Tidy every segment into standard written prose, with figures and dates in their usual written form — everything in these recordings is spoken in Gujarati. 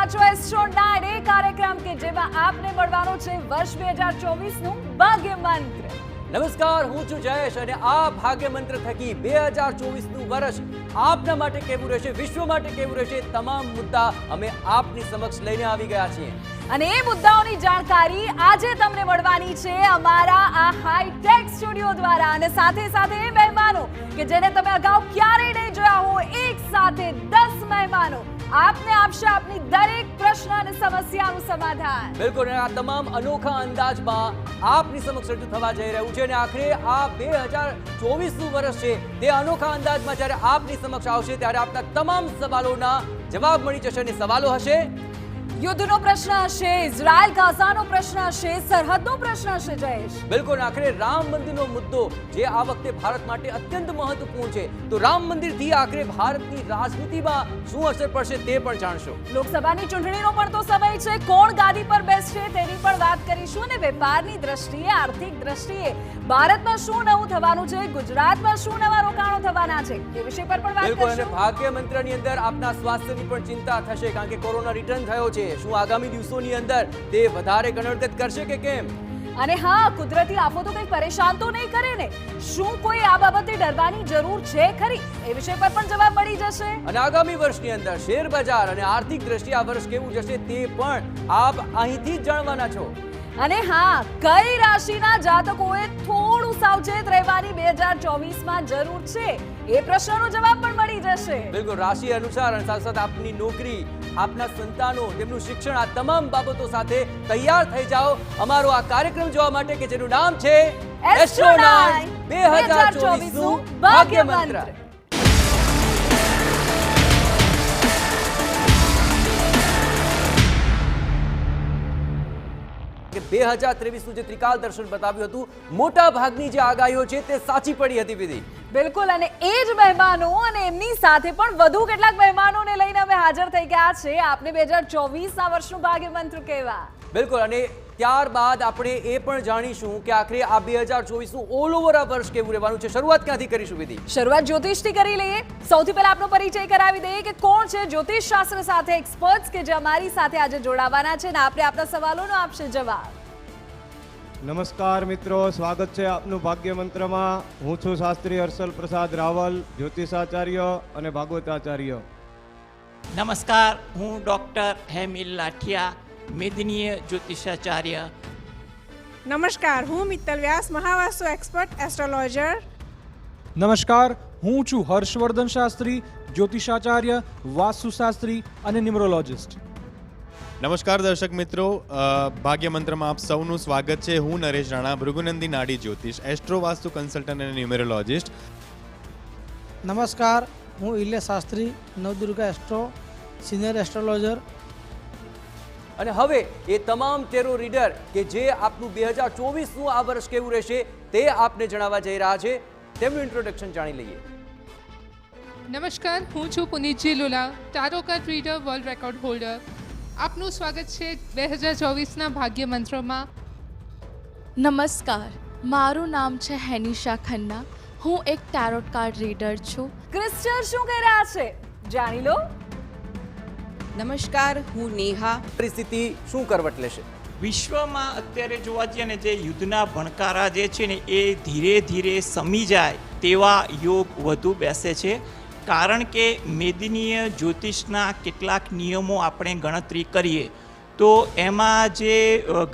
રહ્યા છો એસ્ટ્રો 9 એ કાર્યક્રમ કે જેમાં આપને મળવાનો છે વર્ષ 2024 નું ભાગ્ય મંત્ર. નમસ્કાર, હું છું જયેશ અને આ ભાગ્ય મંત્ર થકી 2024 નું વર્ષ આપના માટે કેવું રહેશે, વિશ્વ માટે કેવું રહેશે, તમામ મુદ્દા અમે આપની સમક્ષ લઈને આવી ગયા છીએ. અને એ મુદ્દાઓની જાણકારી આજે તમને મળવાની છે અમારા આ હાઈટેક સ્ટુડિયો દ્વારા અને સાથે સાથે એ મહેમાનો કે જેને તમે અગાઉ ક્યારેય નહીં જોયા હો, એક સાથે 10 મહેમાનો આપને આપશે આપની દરેક પ્રશ્ન અને સમસ્યાનું સમાધાન. બિલકુલ, આ તમામ અનોખા અંદાજમાં આપની સમક્ષ રજૂ થવા જઈ રહ્યું છે અને આખરે આ 2024 નું વર્ષ છે તે અનોખા અંદાજમાં જ્યારે આપની સમક્ષ આવશે ત્યારે આપના તમામ સવાલોના જવાબ મળી જશે. અને સવાલો હશે યુદ્ધનો પ્રશ્ન હશે, ઇઝરાયલ ગાઝાનો પ્રશ્ન હશે, સરહદનો પ્રશ્ન હશે. જયેશ, બિલકુલ, આખરે રામ મંદિરનો મુદ્દો જે આ વખતે ભારત માટે અત્યંત મહત્વપૂર્ણ છે, તો રામ મંદિરથી આખરે ભારતની રાજનીતિમાં શું અસર પડશે તે પણ જાણશો. લોકસભાની ચૂંટણીનો પણ તો સમય છે, કોણ ગાદી પર બેસશે તેની પણ વાત કરીશું અને વેપારની દ્રષ્ટિએ, આર્થિક દ્રષ્ટિએ ભારતમાં શું નવું થવાનું છે, ગુજરાતમાં શું નવા રોકાણો થવાના છે એ વિષય પર પણ વાત બિલકુલ, અને કરીશું. ભાગ્ય મંત્રની અંદર આપના સ્વાસ્થ્યની પણ ચિંતા થશે કારણ કે કોરોના રિટર્ન થયો છે. શું આગામી દિવસોની અંદર તે વધારે કનડગત કરશે કે કેમ? અને હા, કુદરતી આફતો કંઈ પરેશાન તો નહીં કરે ને? શું કોઈ આ બાબતે ડરવાની જરૂર છે ખરી? એ વિષય પર પણ જવાબ મળી જશે. અને આગામી વર્ષની અંદર શેર બજાર અને આર્થિક દ્રષ્ટિએ આ વર્ષ કેવું જશે તે પણ આપ અહીંથી જ જાણવાના છો. અને હા, કઈ રાશિના જાતકોએ થોડું સાવચેત રહેવાની 2024માં જરૂર છે એ પ્રશ્નનો જવાબ પણ મળી જશે. બિલકુલ, રાશિ અનુસાર અને સાથે સાથે આપની નોકરી, આપના સંતાનો, તેમનું શિક્ષણ, આ તમામ બાબતો સાથે તૈયાર થઈ જાઓ અમારો આ કાર્યક્રમ જોવા માટે કે જેનું નામ છે એસ્ટ્રો 9 2024 નું ભાગ્ય મંત્ર. 2023 નું જે ત્રિકાલ દર્શન બતાવ્યું હતું, મોટા ભાગની જે આગાહીઓ છે તે સાચી પડી હતી. વિધિ, બિલકુલ, અને એ જ મહેમાનો અને એમની સાથે પણ વધુ કેટલાક મહેમાનોને લઈને અમે હાજર થઈ ગયા છે આપને 2024ના વર્ષનું ભાગ્ય મંત્ર કહેવા. બિલકુલ, અને ત્યારબાદ આપણે એ પણ જાણીશું કે આખરે આ 2024 નું ઓલ ઓવર આ વર્ષ કેવું રહેવાનું છે. શરૂઆત ક્યાંથી કરીશું વિધિ? શરૂઆત જ્યોતિષથી કરી લઈએ. સૌથી પહેલા આપનો પરિચય કરાવી દઈએ કે કોણ છે જ્યોતિષ શાસ્ત્ર સાથે એક્સપર્ટ્સ કે જે અમારી સાથે આજે જોડાવાના છે અને આપણે આપના સવાલોનો આપશે જવાબ. નમસ્કાર મિત્રો, સ્વાગત છે આપનું ભાગ્ય મંત્રમાં. હું છું શાસ્ત્રી હર્ષલ પ્રસાદ રાવલ, જ્યોતિષાચાર્ય અને ભાગવતાચાર્ય. નમસ્કાર, હું ડૉક્ટર હેમિલ લાઠિયા, મેદનીય જ્યોતિષાચાર્ય. નમસ્કાર, હું મિત્તલ વ્યાસ, મહાવાસ્તુ એક્સપર્ટ એસ્ટ્રોલોજર. નમસ્કાર, હું છું હર્ષવર્ધન શાસ્ત્રી, જ્યોતિષાચાર્ય, વાસ્તુશાસ્ત્રી અને ન્યુમરોલોજિસ્ટ. નમસ્કાર દર્શક મિત્રો, ભાગ્ય મંત્રમાં આપ સૌનું સ્વાગત છે. હું નરેશ રાણા, ભૃગુનંદી નાડી જ્યોતિષ, એસ્ટ્રો વાસ્તુ કન્સલ્ટન્ટ અને ન્યુમેરોલોજિસ્ટ. નમસ્કાર, હું ઇલ્લે Shastri, Navdurga astro, senior astrologer. અને હવે એ તમામ ટેરો રીડર કે જે આપનું 2024 નું આ વર્ષ કેવું રહેશે તે આપને જણાવવા જઈ રહ્યા છે, તેમનું ઇન્ટ્રોડક્શન જાણી લઈએ. નમસ્કાર, હું છું પુનીતજી લુલા, tarot card reader, world record holder. આપનું સ્વાગત છે 2024ના ભાગ્ય મંત્રમાં. નમસ્કાર, મારું નામ છે હેનિશા ખન્ના, હું એક ટારોટ કાર્ડ રીડર છું. ક્રિસ્ટલ શું કહી રહ્યા છે જાણી લો. નમસ્કાર, હું નેહા. પરિસ્થિતિ શું કરવટ લેશે? વિશ્વમાં અત્યારે જોવા જઈએ ને જે યુદ્ધના ભણકારા જે છે ને એ ધીરે ધીરે સમી જાય તેવા યોગ વધુ બેસે છે. કારણ કે મેદનીય જ્યોતિષના કેટલાક નિયમો આપણે ગણતરી કરીએ તો એમાં જે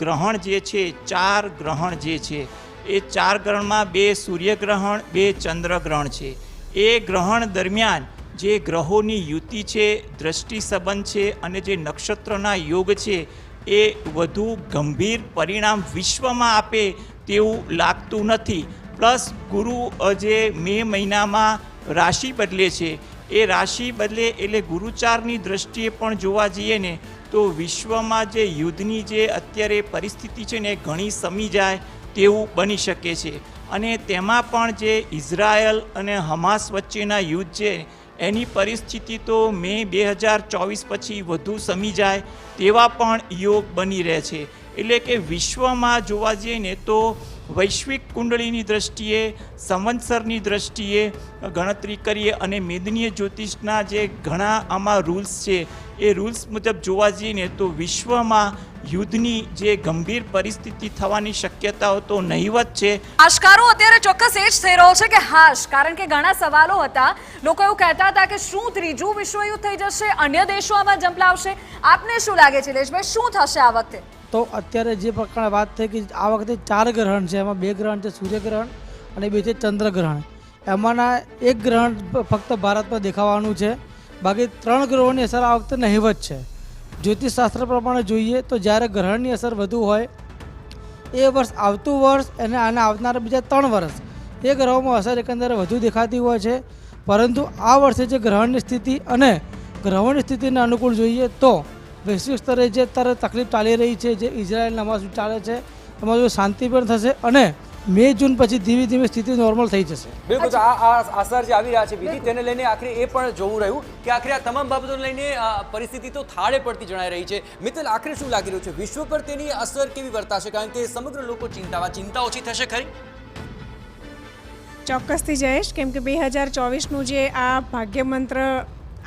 ગ્રહણ જે છે, 4 ગ્રહણ જે છે, એ 4 ગ્રહણમાં 2 સૂર્યગ્રહણ, 2 ચંદ્રગ્રહણ છે. એ ગ્રહણ દરમિયાન જે ગ્રહોની યુતિ છે, દ્રષ્ટિ સંબંધ છે અને જે નક્ષત્રના યોગ છે એ વધુ ગંભીર પરિણામ વિશ્વમાં આપે તેવું લાગતું નથી. પ્લસ ગુરુ જે મે મહિનામાં રાશિ બદલે છે, એ રાશિ બદલે એટલે ગુરુચારની દ્રષ્ટિએ પણ જોવા જઈએ ને તો વિશ્વમાં જે યુદ્ધની જે અત્યારે પરિસ્થિતિ છે ને ઘણી સમી જાય તેવું બની શકે છે. અને તેમાં પણ જે ઇઝરાયલ અને હમાસ વચ્ચેના યુદ્ધ છે એની પરિસ્થિતિ તો મે 2024 પછી વધુ સમી જાય તેવા પણ યોગ બની રહે છે. એટલે કે વિશ્વમાં જોવા જઈએ ને તો વૈશ્વિક કુંડળીની દ્રષ્ટિએ, સંવત્સરની દ્રષ્ટિએ ગણતરી કરીએ અને મેદનીય જ્યોતિષના જે ઘણા આમાં રૂલ્સ છે એ રૂલ્સ મુજબ જોવા જઈએ ને તો વિશ્વમાં યુદ્ધની જે ગંભીર પરિસ્થિતિ થવાની શક્યતાઓ તો નહીવત છે. આશકારો અત્યારે ચોક્કસ એ જ થઈ રહ્યો છે કે હાશ, કારણ કે ઘણા સવાલો હતા. લોકો એવું કહેતા હતા કે શું ત્રીજું વિશ્વયુદ્ધ થઈ જશે, અન્ય દેશો આમાં ઝંપલાવશે. આપને શું લાગે છે નિલેશભાઈ, શું થશે આ વખતે? તો અત્યારે જે પ્રકારે વાત થઈ કે આ વખતે 4 ગ્રહણ છે, એમાં 2 ગ્રહણ છે સૂર્યગ્રહણ અને 2 છે ચંદ્રગ્રહણ. એમાંના 1 ગ્રહણ ફક્ત ભારતમાં દેખાવાનું છે, બાકી 3 ગ્રહોની અસર આ વખતે નહીવત છે. જ્યોતિષશાસ્ત્ર પ્રમાણે જોઈએ તો જ્યારે ગ્રહણની અસર વધુ હોય એ વર્ષ, આવતું વર્ષ અને આને આવનારા બીજા 3 વર્ષ એ ગ્રહોમાં અસર એકંદરે વધુ દેખાતી હોય છે. પરંતુ આ વર્ષે જે ગ્રહણની સ્થિતિ અને ગ્રહોની સ્થિતિને અનુકૂળ જોઈએ તો વૈશ્વિક સ્તરે જે અત્યારે તકલીફ ચાલી રહી છે, જે ઇઝરાયલના હમાસ ચાલે છે, એમાં જો શાંતિ પણ થશે અને મે જૂન પછી ધીમે ધીમે સ્થિતિ નોર્મલ થઈ જશે. બિલકુલ, આ આસાર જે આવી રહ્યા છે વિધિ, તેને લઈને આખરે એ પણ જોવું રહ્યું કે આખરે આ તમામ બાબતોને લઈને પરિસ્થિતિ તો થાળે પડતી જણાઈ રહી છે. મિત્તલ, આખરે શું લાગી રહ્યું છે, વિશ્વ પર તેની અસર કેવી વર્તાશે? કારણ કે સમગ્ર લોકો ચિંતા ઓછી થશે ખરી? ચોક્કસથી જયેશ, કેમ કે 2024નું જે આ ભાગ્ય મંત્ર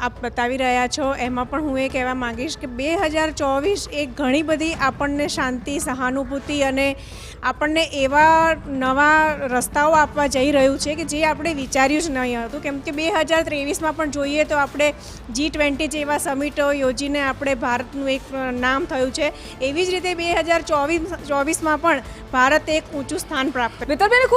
આપ બતાવી રહ્યા છો એમાં પણ હું એ કહેવા માંગીશ કે 2024 એ ઘણી બધી આપણને શાંતિ, સહાનુભૂતિ અને આપણને એવા નવા રસ્તાઓ આપવા જઈ રહ્યું છે કે જે આપણે વિચાર્યું જ નહીં હતું. કેમ કે 2023માં પણ જોઈએ તો આપણે G20 જેવા સમિટો યોજીને આપણે ભારતનું એક નામ થયું છે. એવી જ રીતે 2024માં પણ ભારતે એક ઊંચું સ્થાન પ્રાપ્ત કર્યું. મિત્તલબેન, ખૂબ